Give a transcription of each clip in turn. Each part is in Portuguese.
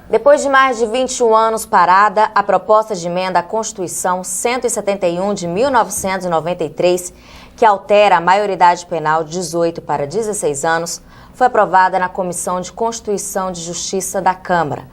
Depois de mais de 21 anos parada, a proposta de emenda à Constituição 171 de 1993, que altera a maioridade penal de 18 para 16 anos, foi aprovada na Comissão de Constituição e Justiça da Câmara.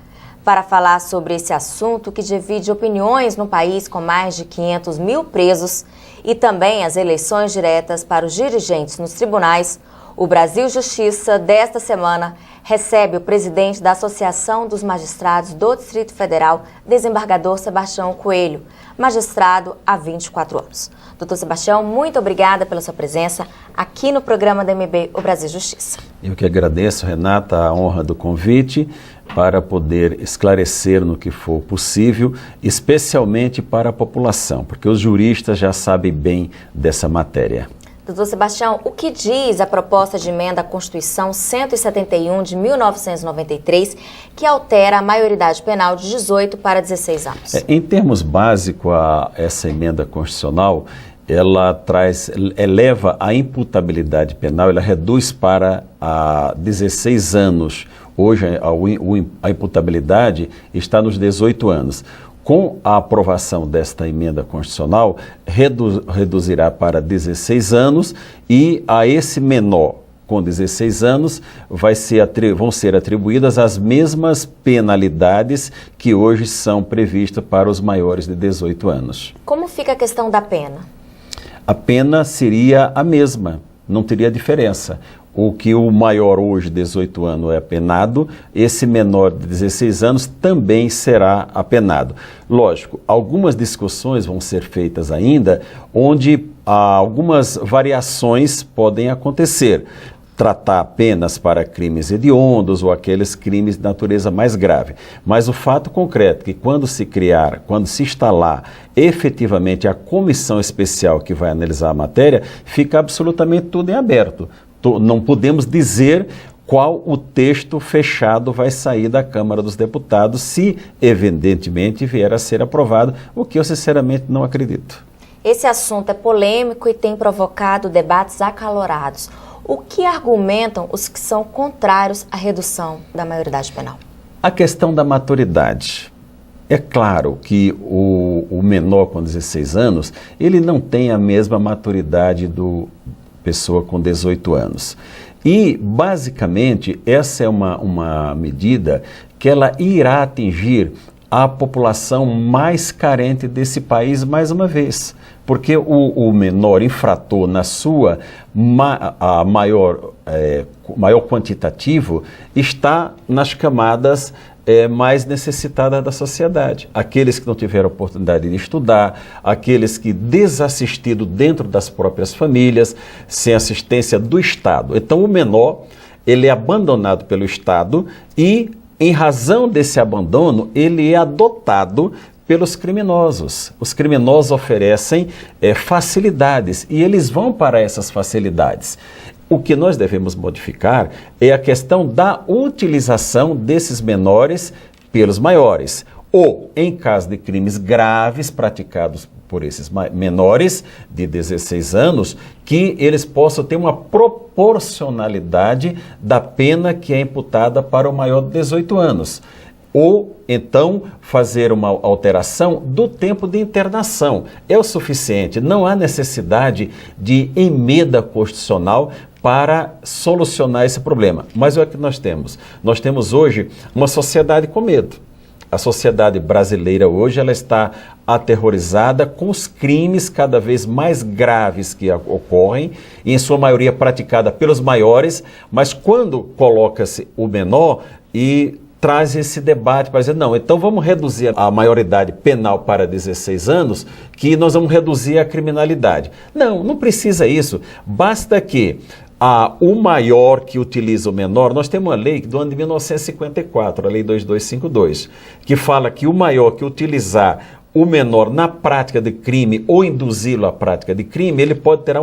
Para falar sobre esse assunto que divide opiniões no país com mais de 500 mil presos e também as eleições diretas para os dirigentes nos tribunais, o Brasil Justiça, desta semana, recebe o presidente da Associação dos Magistrados do Distrito Federal, desembargador Sebastião Coelho, magistrado há 24 anos. Doutor Sebastião, muito obrigada pela sua presença aqui no programa da MB, o Brasil Justiça. Eu que agradeço, Renata, a honra do convite para poder esclarecer no que for possível, especialmente para a população, porque os juristas já sabem bem dessa matéria. Doutor Sebastião, o que diz a proposta de emenda à Constituição 171 de 1993, que altera a maioridade penal de 18 para 16 anos? Em termos básicos, essa emenda constitucional, ela eleva a imputabilidade penal, ela reduz para 16 anos. Hoje, a imputabilidade está nos 18 anos. Com a aprovação desta emenda constitucional, reduzirá para 16 anos e a esse menor com 16 anos vão ser atribuídas as mesmas penalidades que hoje são previstas para os maiores de 18 anos. Como fica a questão da pena? A pena seria a mesma, não teria diferença. O que o maior hoje, 18 anos, é apenado, esse menor de 16 anos também será apenado. Lógico, algumas discussões vão ser feitas ainda, onde algumas variações podem acontecer. Tratar apenas para crimes hediondos ou aqueles crimes de natureza mais grave. Mas o fato concreto é que quando se instalar efetivamente a comissão especial que vai analisar a matéria, fica absolutamente tudo em aberto. Não podemos dizer qual o texto fechado vai sair da Câmara dos Deputados, se evidentemente vier a ser aprovado, o que eu sinceramente não acredito. Esse assunto é polêmico e tem provocado debates acalorados. O que argumentam os que são contrários à redução da maioridade penal? A questão da maturidade. É claro que o menor com 16 anos, ele não tem a mesma maturidade do pessoa com 18 anos. E, basicamente, essa é uma medida que ela irá atingir a população mais carente desse país mais uma vez. Porque o menor infrator, na sua maior quantitativo, está nas camadas mais necessitadas da sociedade. Aqueles que não tiveram oportunidade de estudar, aqueles que desassistido dentro das próprias famílias, sem assistência do Estado. Então o menor, ele é abandonado pelo Estado e, em razão desse abandono, ele é adotado pelos criminosos. Os criminosos oferecem facilidades e eles vão para essas facilidades. O que nós devemos modificar é a questão da utilização desses menores pelos maiores. Ou, em caso de crimes graves praticados por esses menores de 16 anos, que eles possam ter uma proporcionalidade da pena que é imputada para o maior de 18 anos. Ou, então, fazer uma alteração do tempo de internação. É o suficiente, não há necessidade de emenda constitucional para solucionar esse problema. Mas é o que nós temos. Nós temos hoje uma sociedade com medo. A sociedade brasileira hoje ela está aterrorizada com os crimes cada vez mais graves que ocorrem, e em sua maioria praticada pelos maiores, mas quando coloca-se o menor e traz esse debate para dizer, não, então vamos reduzir a maioridade penal para 16 anos, que nós vamos reduzir a criminalidade. Não precisa isso. Basta que o maior que utiliza o menor, nós temos uma lei do ano de 1954, a Lei 2252, que fala que o maior que utilizar o menor na prática de crime ou induzi-lo à prática de crime, ele pode ter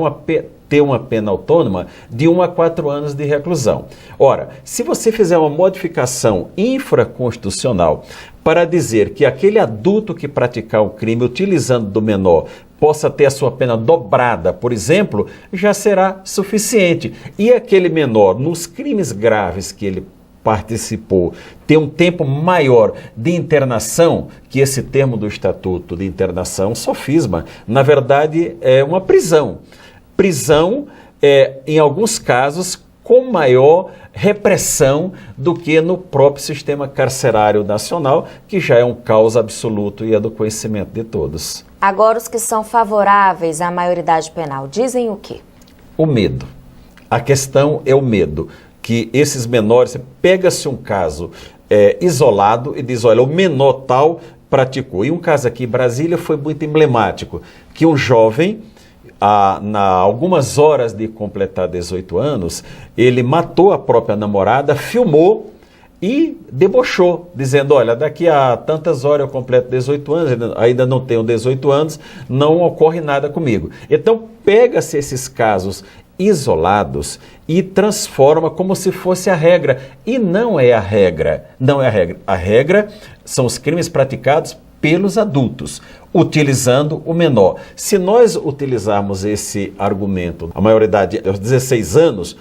uma pena autônoma de 1 a 4 anos de reclusão. Ora, se você fizer uma modificação infraconstitucional para dizer que aquele adulto que praticar o crime utilizando do menor possa ter a sua pena dobrada, por exemplo, já será suficiente. E aquele menor, nos crimes graves que ele participou ter um tempo maior de internação, que esse termo do Estatuto de Internação, sofisma, na verdade é uma prisão. Prisão, em alguns casos, com maior repressão do que no próprio sistema carcerário nacional, que já é um caos absoluto e é do conhecimento de todos. Agora, os que são favoráveis à maioridade penal dizem o quê? O medo. A questão é o medo. Que esses menores, pega-se um caso isolado e diz, olha, o menor tal praticou. E um caso aqui em Brasília foi muito emblemático, que um jovem, algumas horas de completar 18 anos, ele matou a própria namorada, filmou e debochou, dizendo, olha, daqui a tantas horas eu completo 18 anos, ainda não tenho 18 anos, não ocorre nada comigo. Então, pega-se esses casos isolados e transforma como se fosse a regra. E não é a regra. Não é a regra. A regra são os crimes praticados pelos adultos, utilizando o menor. Se nós utilizarmos esse argumento, a maioridade aos 16 anos,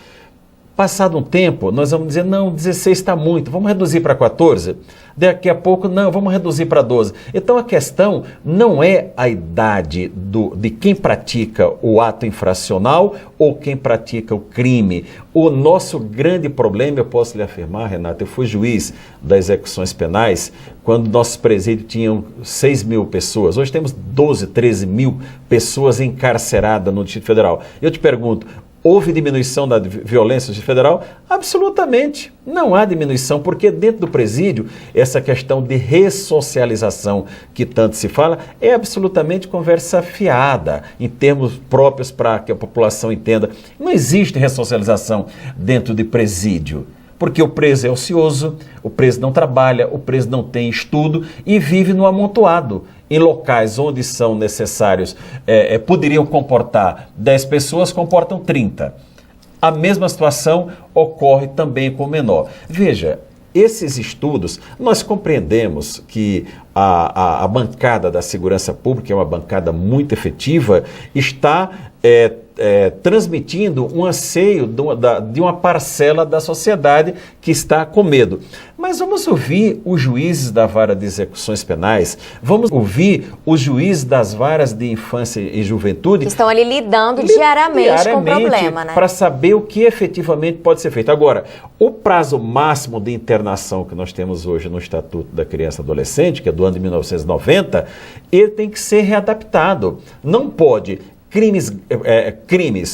passado um tempo, nós vamos dizer, não, 16 está muito, vamos reduzir para 14. Daqui a pouco, não, vamos reduzir para 12. Então a questão não é a idade de quem pratica o ato infracional ou quem pratica o crime. O nosso grande problema, eu posso lhe afirmar, Renato, eu fui juiz das execuções penais quando nosso presídio tinha 6 mil pessoas. Hoje temos 12, 13 mil pessoas encarceradas no Distrito Federal. Eu te pergunto, houve diminuição da violência no Distrito Federal? Absolutamente. Não há diminuição, porque dentro do presídio, essa questão de ressocialização que tanto se fala, é absolutamente conversa fiada, em termos próprios para que a população entenda. Não existe ressocialização dentro de presídio, porque o preso é ocioso, o preso não trabalha, o preso não tem estudo e vive no amontoado. Em locais onde são necessários, poderiam comportar 10 pessoas, comportam 30. A mesma situação ocorre também com o menor. Veja, esses estudos, nós compreendemos que a bancada da segurança pública, é uma bancada muito efetiva, está transmitindo um anseio de uma parcela da sociedade que está com medo. Mas vamos ouvir os juízes da vara de execuções penais, vamos ouvir os juízes das varas de infância e juventude. Que estão ali lidando diariamente com o problema, né? Para saber o que efetivamente pode ser feito. Agora, o prazo máximo de internação que nós temos hoje no Estatuto da Criança e Adolescente, que é do ano de 1990, ele tem que ser readaptado. Não pode crimes,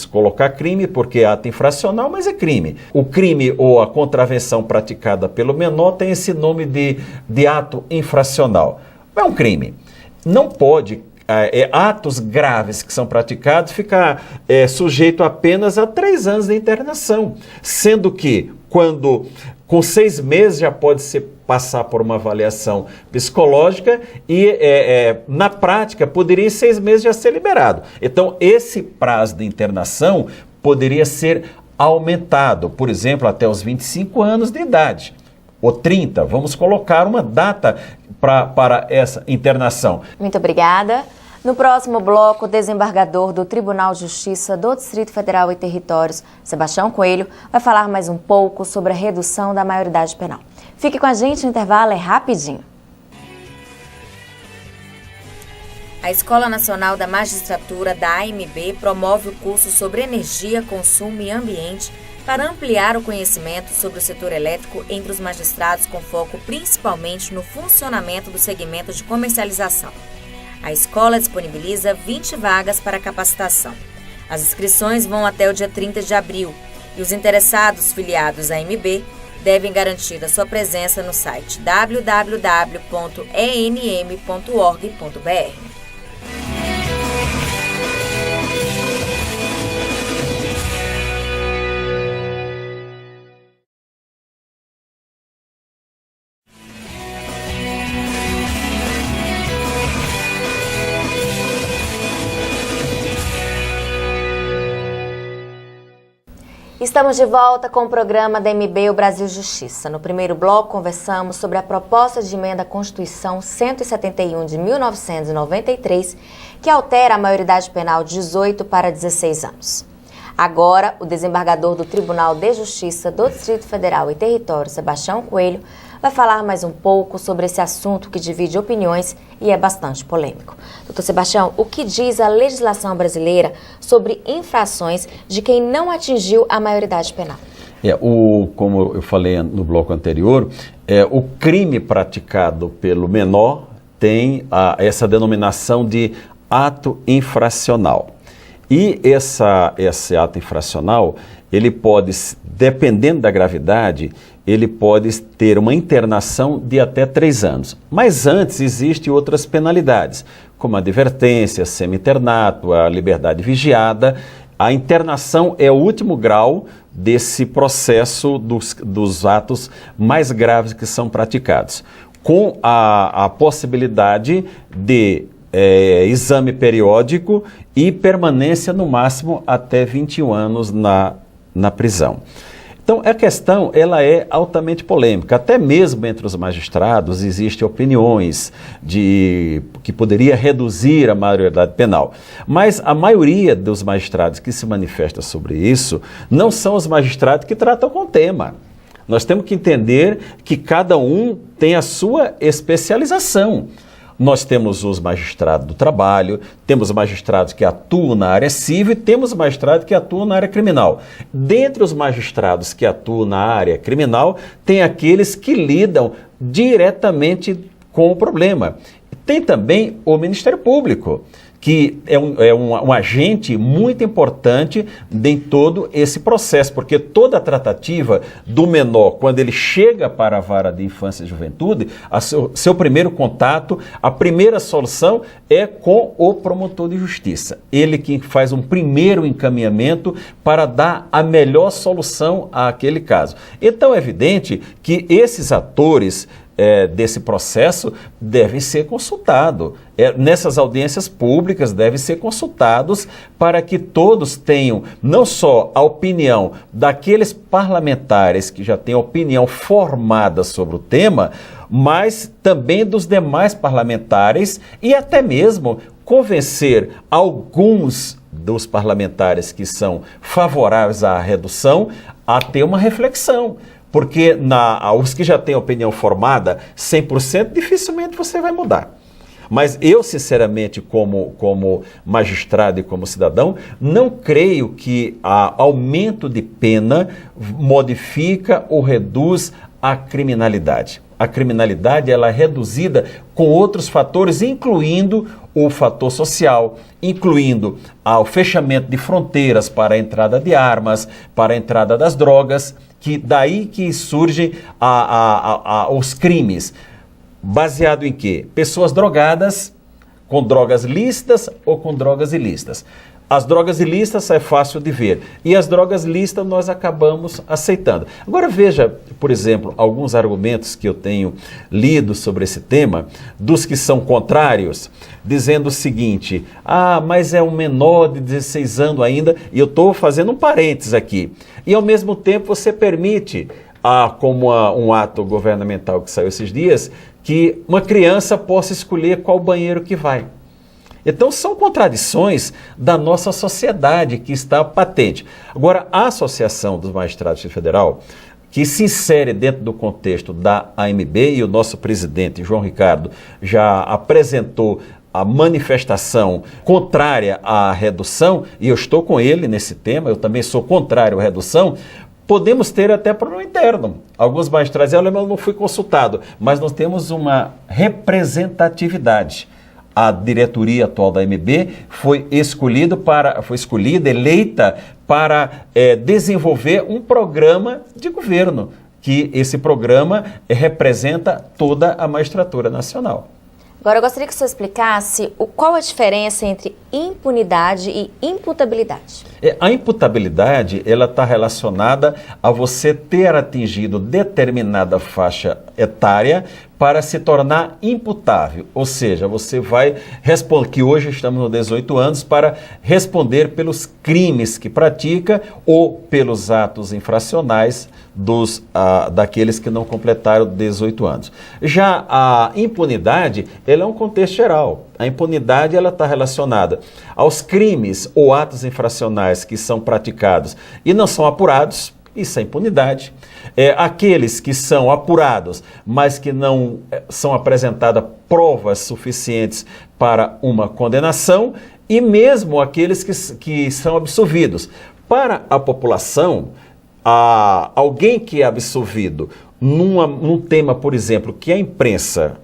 colocar crime porque é ato infracional, mas é crime. O crime ou a contravenção praticada pelo menor tem esse nome de ato infracional. É um crime. Não pode atos graves que são praticados ficar sujeito apenas a 3 anos de internação, sendo que quando com 6 meses já pode passar por uma avaliação psicológica e na prática poderia em 6 meses já ser liberado. Então esse prazo de internação poderia ser aumentado, por exemplo, até os 25 anos de idade. Ou 30, vamos colocar uma data para essa internação. Muito obrigada. No próximo bloco, o desembargador do Tribunal de Justiça do Distrito Federal e Territórios, Sebastião Coelho, vai falar mais um pouco sobre a redução da maioridade penal. Fique com a gente, o intervalo é rapidinho. A Escola Nacional da Magistratura da AMB promove o curso sobre energia, consumo e ambiente para ampliar o conhecimento sobre o setor elétrico entre os magistrados, com foco principalmente no funcionamento do segmento de comercialização. A escola disponibiliza 20 vagas para capacitação. As inscrições vão até o dia 30 de abril e os interessados filiados à AMB devem garantir a sua presença no site www.enm.org.br. Estamos de volta com o programa da AMB, o Brasil Justiça. No primeiro bloco, conversamos sobre a proposta de emenda à Constituição 171 de 1993, que altera a maioridade penal de 18 para 16 anos. Agora, o desembargador do Tribunal de Justiça do Distrito Federal e Território, Sebastião Coelho, vai falar mais um pouco sobre esse assunto que divide opiniões e é bastante polêmico. Doutor Sebastião, o que diz a legislação brasileira sobre infrações de quem não atingiu a maioridade penal? Como eu falei no bloco anterior, o crime praticado pelo menor tem essa denominação de ato infracional. E esse ato infracional, ele pode, dependendo da gravidade, ele pode ter uma internação de até 3 anos. Mas antes existem outras penalidades, como a advertência, semi-internato, a liberdade vigiada. A internação é o último grau desse processo dos atos mais graves que são praticados, com a possibilidade de exame periódico e permanência no máximo até 21 anos na prisão. Então, a questão ela é altamente polêmica. Até mesmo entre os magistrados existem opiniões que poderia reduzir a maioridade penal. Mas a maioria dos magistrados que se manifesta sobre isso não são os magistrados que tratam com o tema. Nós temos que entender que cada um tem a sua especialização. Nós temos os magistrados do trabalho, temos magistrados que atuam na área civil e temos magistrados que atuam na área criminal. Dentre os magistrados que atuam na área criminal, tem aqueles que lidam diretamente com o problema. Tem também o Ministério Público, que é um agente muito importante em todo esse processo, porque toda a tratativa do menor, quando ele chega para a vara de infância e juventude, seu primeiro contato, a primeira solução é com o promotor de justiça. Ele que faz um primeiro encaminhamento para dar a melhor solução àquele caso. Então é evidente que esses atores desse processo devem ser consultados. Nessas audiências públicas devem ser consultados para que todos tenham não só a opinião daqueles parlamentares que já têm opinião formada sobre o tema, mas também dos demais parlamentares e até mesmo convencer alguns dos parlamentares que são favoráveis à redução a ter uma reflexão. Porque os que já têm opinião formada, 100%, dificilmente você vai mudar. Mas eu, sinceramente, como magistrado e como cidadão, não creio que aumento de pena modifica ou reduz a criminalidade. A criminalidade ela é reduzida com outros fatores, incluindo o fator social, incluindo o fechamento de fronteiras para a entrada de armas, para a entrada das drogas, que daí que surgem os crimes. Baseado em quê? Pessoas drogadas, com drogas lícitas ou com drogas ilícitas. As drogas ilícitas é fácil de ver e as drogas lícitas nós acabamos aceitando. Agora veja, por exemplo, alguns argumentos que eu tenho lido sobre esse tema, dos que são contrários, dizendo o seguinte: mas é um menor de 16 anos ainda, e eu estou fazendo um parênteses aqui, e ao mesmo tempo você permite, como um ato governamental que saiu esses dias, que uma criança possa escolher qual banheiro que vai. Então, são contradições da nossa sociedade que está patente. Agora, a Associação dos Magistrados Federal, que se insere dentro do contexto da AMB, e o nosso presidente, João Ricardo, já apresentou a manifestação contrária à redução, e eu estou com ele nesse tema, eu também sou contrário à redução. Podemos ter até problema interno. Alguns magistrados dizem: eu não fui consultado, mas nós temos uma representatividade. A diretoria atual da AMB foi eleita para desenvolver um programa de governo, que esse programa representa toda a magistratura nacional. Agora, eu gostaria que o senhor explicasse qual a diferença entre impunidade e imputabilidade. A imputabilidade ela está relacionada a você ter atingido determinada faixa etária para se tornar imputável. Ou seja, você vai responder, que hoje estamos nos 18 anos, para responder pelos crimes que pratica ou pelos atos infracionais daqueles que não completaram 18 anos. Já a impunidade, ela é um contexto geral. A impunidade ela está relacionada aos crimes ou atos infracionais que são praticados e não são apurados. Isso é impunidade. Aqueles que são apurados, mas que não são apresentadas provas suficientes para uma condenação, e mesmo aqueles que são absolvidos. Para a população, alguém que é absolvido num tema, por exemplo, que a imprensa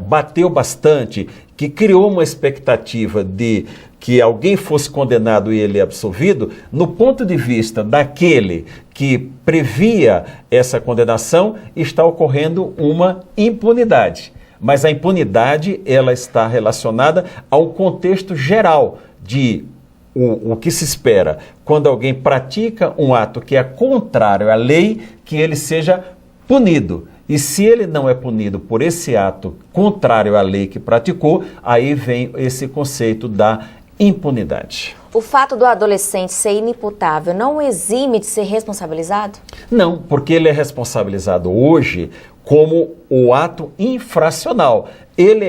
bateu bastante, que criou uma expectativa de que alguém fosse condenado e ele absolvido, no ponto de vista daquele que previa essa condenação, está ocorrendo uma impunidade. Mas a impunidade, ela está relacionada ao contexto geral de o que se espera quando alguém pratica um ato que é contrário à lei, que ele seja punido. E se ele não é punido por esse ato contrário à lei que praticou, aí vem esse conceito da impunidade. O fato do adolescente ser inimputável não o exime de ser responsabilizado? Não, porque ele é responsabilizado hoje como o ato infracional. Ele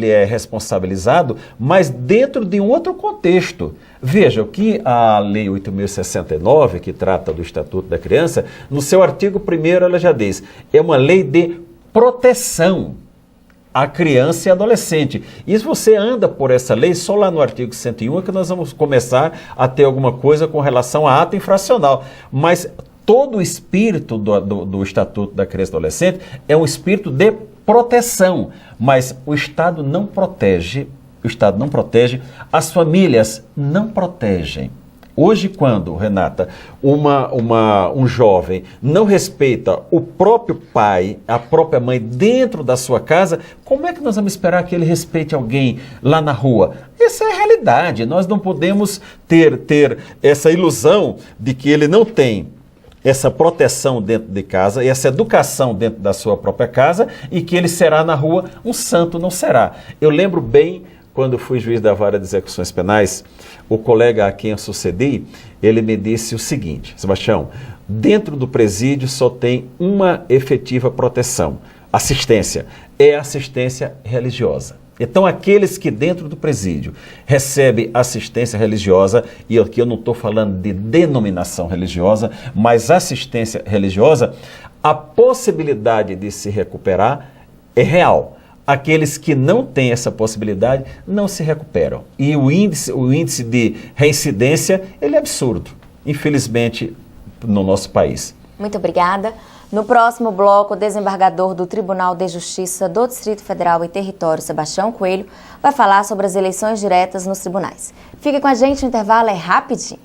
é responsabilizado, mas dentro de um outro contexto. Veja, o que a Lei 8.069, que trata do Estatuto da Criança, no seu artigo 1º ela já diz, é uma lei de proteção à criança e adolescente. E se você anda por essa lei, só lá no artigo 101 é que nós vamos começar a ter alguma coisa com relação a ato infracional. Mas todo o espírito do Estatuto da Criança e Adolescente é um espírito de proteção, mas o Estado não protege, as famílias não protegem. Hoje, quando, Renata, um jovem não respeita o próprio pai, a própria mãe dentro da sua casa, como é que nós vamos esperar que ele respeite alguém lá na rua? Essa é a realidade. Nós não podemos ter essa ilusão de que ele não tem essa proteção dentro de casa, essa educação dentro da sua própria casa e que ele será na rua um santo, não será. Eu lembro bem, quando fui juiz da vara de execuções penais, o colega a quem eu sucedi, ele me disse o seguinte: Sebastião, dentro do presídio só tem uma efetiva proteção, assistência, é assistência religiosa. Então, aqueles que dentro do presídio recebem assistência religiosa, e aqui eu não estou falando de denominação religiosa, mas assistência religiosa, a possibilidade de se recuperar é real. Aqueles que não têm essa possibilidade não se recuperam. E o índice de reincidência, ele é absurdo, infelizmente, no nosso país. Muito obrigada. No próximo bloco, o desembargador do Tribunal de Justiça do Distrito Federal e Território, Sebastião Coelho, vai falar sobre as eleições diretas nos tribunais. Fique com a gente, o intervalo é rapidinho.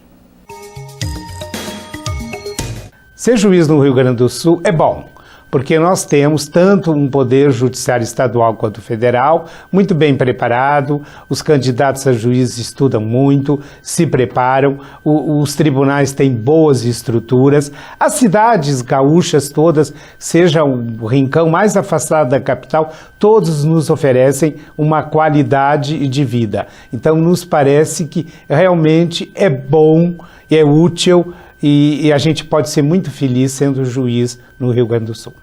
Ser juiz no Rio Grande do Sul é bom, porque nós temos tanto um poder judiciário estadual quanto federal, muito bem preparado, os candidatos a juízes estudam muito, se preparam, os tribunais têm boas estruturas, as cidades gaúchas todas, seja o rincão mais afastado da capital, todos nos oferecem uma qualidade de vida. Então nos parece que realmente é bom, é útil, e a gente pode ser muito feliz sendo juiz no Rio Grande do Sul.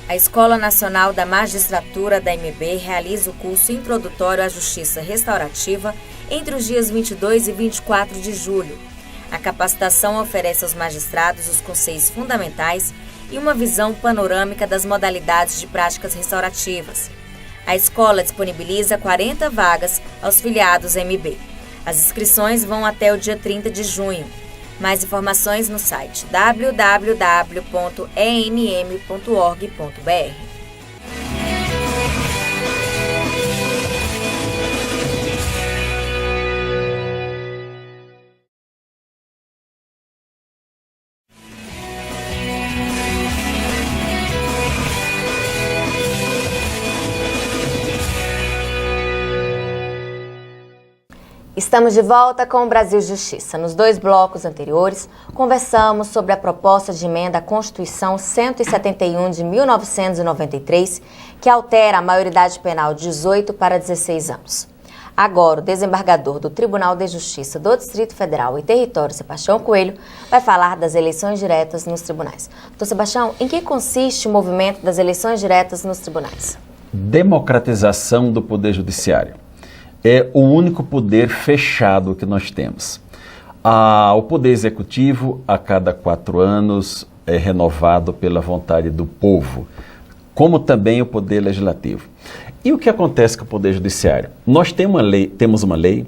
A Escola Nacional da Magistratura da MB realiza o curso introdutório à Justiça Restaurativa entre os dias 22 e 24 de julho. A capacitação oferece aos magistrados os conceitos fundamentais e uma visão panorâmica das modalidades de práticas restaurativas. A escola disponibiliza 40 vagas aos filiados MB. As inscrições vão até o dia 30 de junho. Mais informações no site www.enm.org.br. Estamos de volta com o Brasil Justiça. Nos 2 blocos anteriores, conversamos sobre a proposta de emenda à Constituição 171 de 1993, que altera a maioridade penal de 18 para 16 anos. Agora, o desembargador do Tribunal de Justiça do Distrito Federal e Território, Sebastião Coelho, vai falar das eleições diretas nos tribunais. Doutor Sebastião, em que consiste o movimento das eleições diretas nos tribunais? Democratização do Poder Judiciário. É o único poder fechado que nós temos. O Poder Executivo, a cada 4 anos, é renovado pela vontade do povo, como também o Poder Legislativo. E o que acontece com o Poder Judiciário? Nós temos uma lei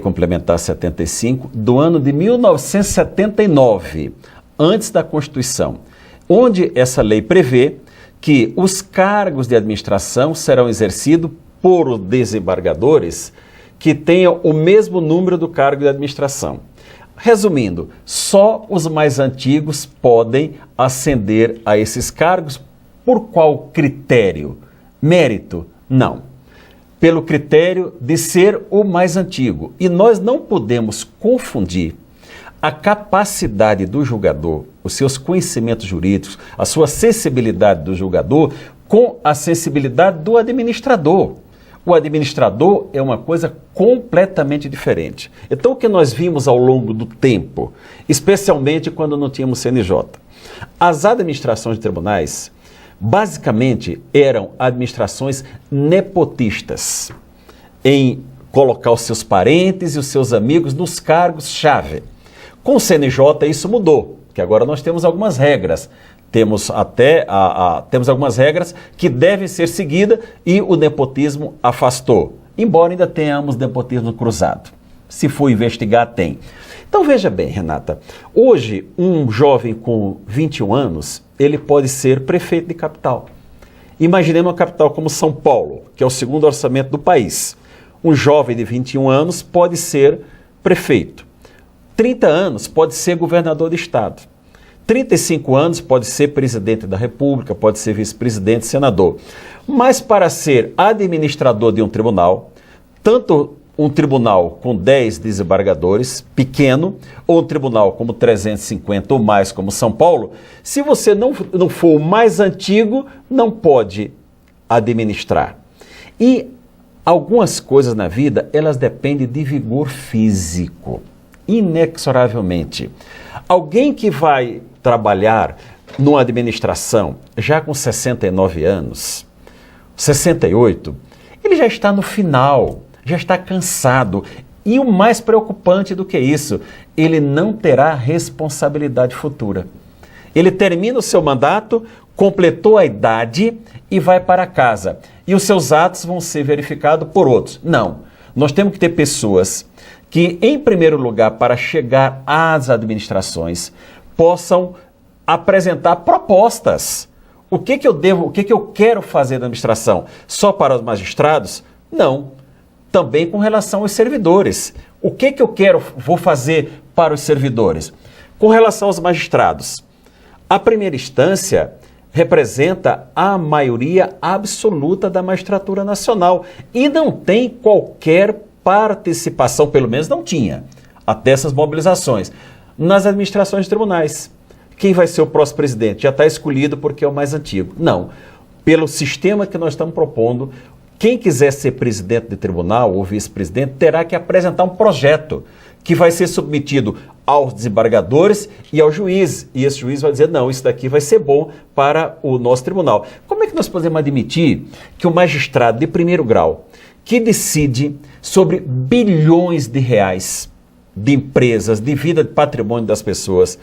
Complementar 75, do ano de 1979, antes da Constituição, onde essa lei prevê que os cargos de administração serão exercidos por desembargadores que tenham o mesmo número do cargo de administração. Resumindo, só os mais antigos podem ascender a esses cargos. Por qual critério? Mérito? Não. Pelo critério de ser o mais antigo. E nós não podemos confundir a capacidade do julgador, os seus conhecimentos jurídicos, a sua sensibilidade do julgador com a sensibilidade do administrador. O administrador é uma coisa completamente diferente. Então, o que nós vimos ao longo do tempo, especialmente quando não tínhamos CNJ, as administrações de tribunais, basicamente, eram administrações nepotistas, em colocar os seus parentes e os seus amigos nos cargos-chave. Com o CNJ isso mudou, que agora nós temos algumas regras. Temos algumas regras que devem ser seguidas e o nepotismo afastou. Embora ainda tenhamos nepotismo cruzado. Se for investigar, tem. Então veja bem, Renata, hoje um jovem com 21 anos, ele pode ser prefeito de capital. Imaginemos uma capital como São Paulo, que é o segundo orçamento do país. Um jovem de 21 anos pode ser prefeito. 30 anos pode ser governador de estado. 35 anos pode ser presidente da República, pode ser vice-presidente, senador. Mas para ser administrador de um tribunal, tanto um tribunal com 10 desembargadores, pequeno, ou um tribunal como 350 ou mais, como São Paulo, se você não for o mais antigo, não pode administrar. E algumas coisas na vida, elas dependem de vigor físico, inexoravelmente. Alguém que vai trabalhar numa administração já com 69 anos, 68, ele já está no final, já está cansado. E o mais preocupante do que isso, ele não terá responsabilidade futura. Ele termina o seu mandato, completou a idade e vai para casa. E os seus atos vão ser verificados por outros. Não, nós temos que ter pessoas que, em primeiro lugar, para chegar às administrações, possam apresentar propostas. O que eu quero fazer na administração? Só para os magistrados? Não. Também com relação aos servidores. O que eu vou fazer para os servidores? Com relação aos magistrados, a primeira instância representa a maioria absoluta da magistratura nacional e não tem qualquer participação, pelo menos não tinha, até essas mobilizações, nas administrações de tribunais. Quem vai ser o próximo presidente? Já está escolhido porque é o mais antigo. Não. Pelo sistema que nós estamos propondo, quem quiser ser presidente de tribunal ou vice-presidente terá que apresentar um projeto que vai ser submetido aos desembargadores e ao juiz. E esse juiz vai dizer, não, isso daqui vai ser bom para o nosso tribunal. Como é que nós podemos admitir que o magistrado de primeiro grau, que decide sobre bilhões de reais de empresas, de vida, de patrimônio das pessoas,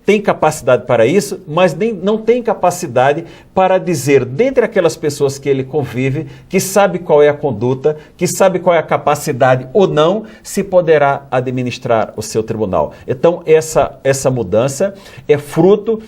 tem capacidade para isso, mas não tem capacidade para dizer, dentre aquelas pessoas que ele convive, que sabe qual é a conduta, que sabe qual é a capacidade ou não, se poderá administrar o seu tribunal. Então, essa mudança é fruto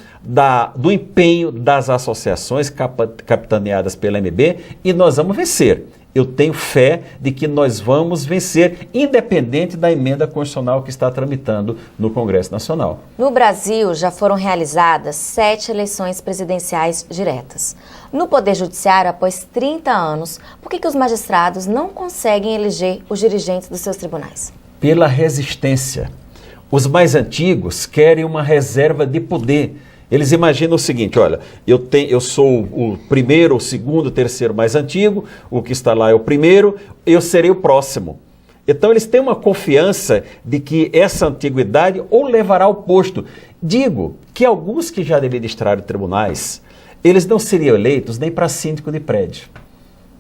do empenho das associações capitaneadas pela MB e nós vamos vencer. Eu tenho fé de que nós vamos vencer, independente da emenda constitucional que está tramitando no Congresso Nacional. No Brasil, já foram realizadas 7 eleições presidenciais diretas. No Poder Judiciário, após 30 anos, por que os magistrados não conseguem eleger os dirigentes dos seus tribunais? Pela resistência. Os mais antigos querem uma reserva de poder. Eles imaginam o seguinte, olha, eu sou o primeiro, o segundo, o terceiro mais antigo, o que está lá é o primeiro, eu serei o próximo. Então eles têm uma confiança de que essa antiguidade o levará ao posto. Digo que alguns que já administraram tribunais, eles não seriam eleitos nem para síndico de prédio,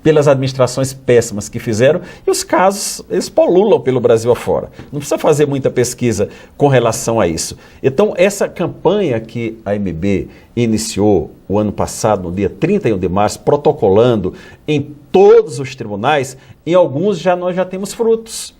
pelas administrações péssimas que fizeram, e os casos, eles polulam pelo Brasil afora. Não precisa fazer muita pesquisa com relação a isso. Então, essa campanha que a AMB iniciou o ano passado, no dia 31 de março, protocolando em todos os tribunais, em alguns nós já temos frutos.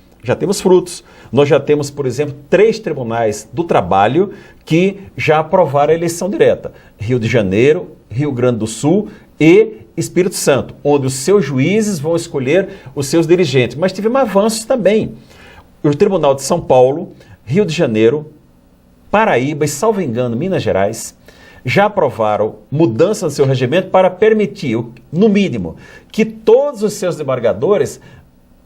Nós já temos, por exemplo, 3 tribunais do trabalho que já aprovaram a eleição direta. Rio de Janeiro, Rio Grande do Sul e Espírito Santo, onde os seus juízes vão escolher os seus dirigentes. Mas tivemos avanços também. O Tribunal de São Paulo, Rio de Janeiro, Paraíba e, salvo engano, Minas Gerais, já aprovaram mudança no seu regimento para permitir, no mínimo, que todos os seus desembargadores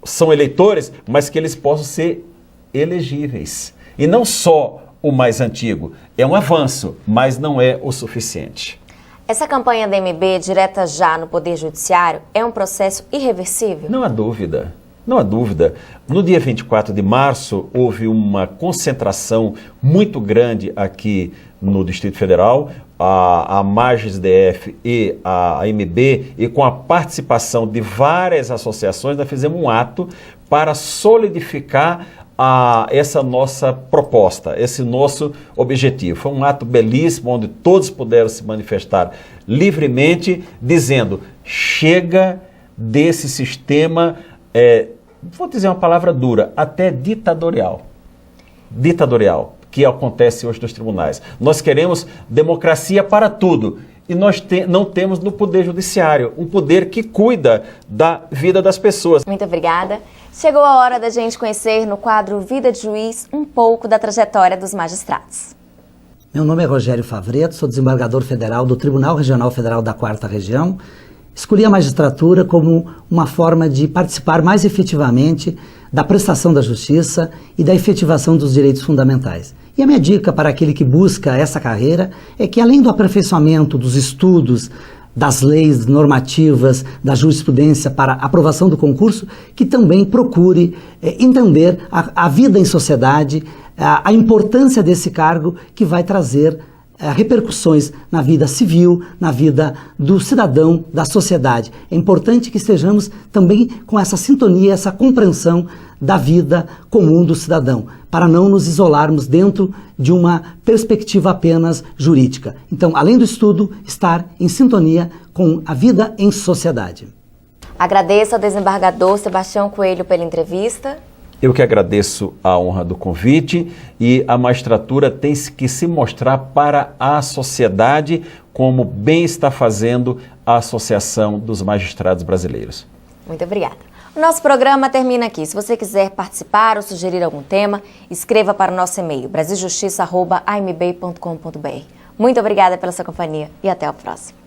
são eleitores, mas que eles possam ser elegíveis. E não só o mais antigo. É um avanço, mas não é o suficiente. Essa campanha da AMB direta já no Poder Judiciário é um processo irreversível? Não há dúvida. Não há dúvida. No dia 24 de março, houve uma concentração muito grande aqui no Distrito Federal, a Magis DF e a AMB, e com a participação de várias associações, nós fizemos um ato para solidificar essa nossa proposta, esse nosso objetivo. Foi um ato belíssimo, onde todos puderam se manifestar livremente, dizendo, chega desse sistema, vou dizer uma palavra dura, até ditatorial, que acontece hoje nos tribunais. Nós queremos democracia para tudo. E nós não temos no Poder Judiciário um poder que cuida da vida das pessoas. Muito obrigada. Chegou a hora da gente conhecer no quadro Vida de Juiz um pouco da trajetória dos magistrados. Meu nome é Rogério Favreto, sou desembargador federal do Tribunal Regional Federal da 4ª Região. Escolhi a magistratura como uma forma de participar mais efetivamente da prestação da justiça e da efetivação dos direitos fundamentais. E a minha dica para aquele que busca essa carreira é que, além do aperfeiçoamento dos estudos, das leis normativas, da jurisprudência para aprovação do concurso, que também procure entender a vida em sociedade, a importância desse cargo que vai trazer repercussões na vida civil, na vida do cidadão, da sociedade. É importante que estejamos também com essa sintonia, essa compreensão da vida comum do cidadão, para não nos isolarmos dentro de uma perspectiva apenas jurídica. Então, além do estudo, estar em sintonia com a vida em sociedade. Agradeço ao desembargador Sebastião Coelho pela entrevista. Eu que agradeço a honra do convite, e a magistratura tem que se mostrar para a sociedade como bem está fazendo a Associação dos Magistrados Brasileiros. Muito obrigada. O nosso programa termina aqui. Se você quiser participar ou sugerir algum tema, escreva para o nosso e-mail brasiljustiça@amb.com.br. Muito obrigada pela sua companhia e até o próximo.